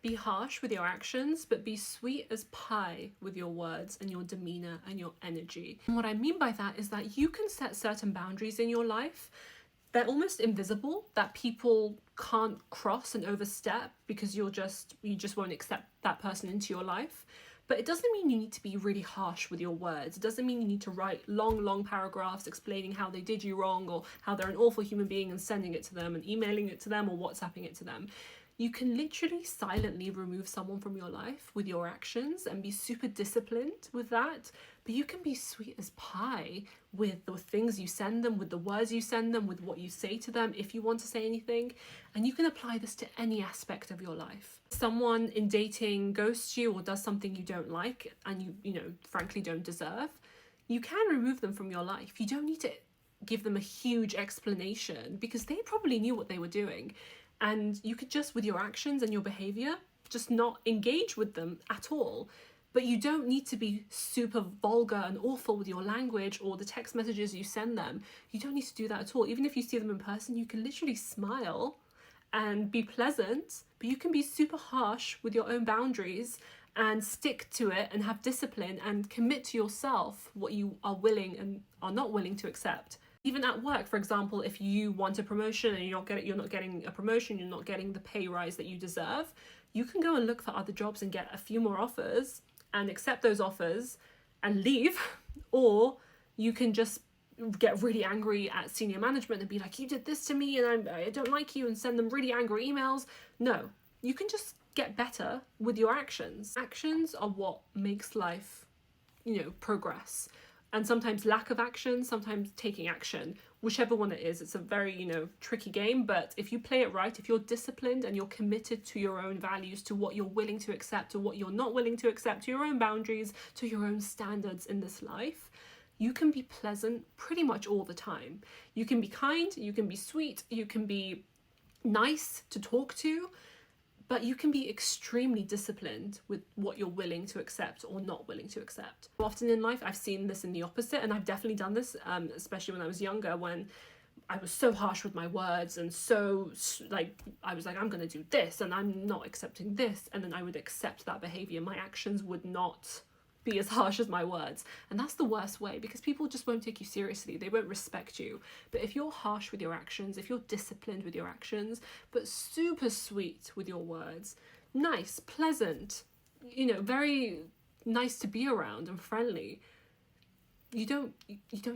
Be harsh with your actions, but be sweet as pie with your words and your demeanor and your energy. And what I mean by that is that you can set certain boundaries in your life. They're almost invisible, that people can't cross and overstep because you just won't accept that person into your life. But it doesn't mean you need to be really harsh with your words. It doesn't mean you need to write long paragraphs explaining how they did you wrong or how they're an awful human being and sending it to them and emailing it to them or WhatsApping it to them. You can literally silently remove someone from your life with your actions and be super disciplined with that. But you can be sweet as pie with the things you send them, with the words you send them, with what you say to them if you want to say anything. And you can apply this to any aspect of your life. Someone in dating ghosts you or does something you don't like and you frankly don't deserve, you can remove them from your life. You don't need to give them a huge explanation because they probably knew what they were doing. And you could just, with your actions and your behavior, just not engage with them at all. But you don't need to be super vulgar and awful with your language or the text messages you send them. You don't need to do that at all. Even if you see them in person, you can literally smile and be pleasant, but you can be super harsh with your own boundaries and stick to it and have discipline and commit to yourself what you are willing and are not willing to accept. Even at work, for example, if you want a promotion and you're not getting a promotion, you're not getting the pay rise that you deserve, you can go and look for other jobs and get a few more offers and accept those offers and leave. Or you can just get really angry at senior management and be like, you did this to me and I don't like you, and send them really angry emails. No, you can just get better with your actions. Actions are what makes life, progress. And sometimes lack of action, sometimes taking action, whichever one it is. It's a very, tricky game, but if you play it right, if you're disciplined and you're committed to your own values, to what you're willing to accept, to what you're not willing to accept, to your own boundaries, to your own standards in this life, you can be pleasant pretty much all the time. You can be kind, you can be sweet, you can be nice to talk to, but you can be extremely disciplined with what you're willing to accept or not willing to accept. Often in life, I've seen this in the opposite, and I've definitely done this, especially when I was younger, when I was so harsh with my words and so, I was like, I'm going to do this, and I'm not accepting this, and then I would accept that behavior. My actions would not be as harsh as my words. And that's the worst way, because people just won't take you seriously. They won't respect you. But if you're harsh with your actions, if you're disciplined with your actions, but super sweet with your words, nice, pleasant, very nice to be around and friendly, you don't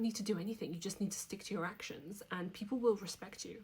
need to do anything. You just need to stick to your actions and people will respect you.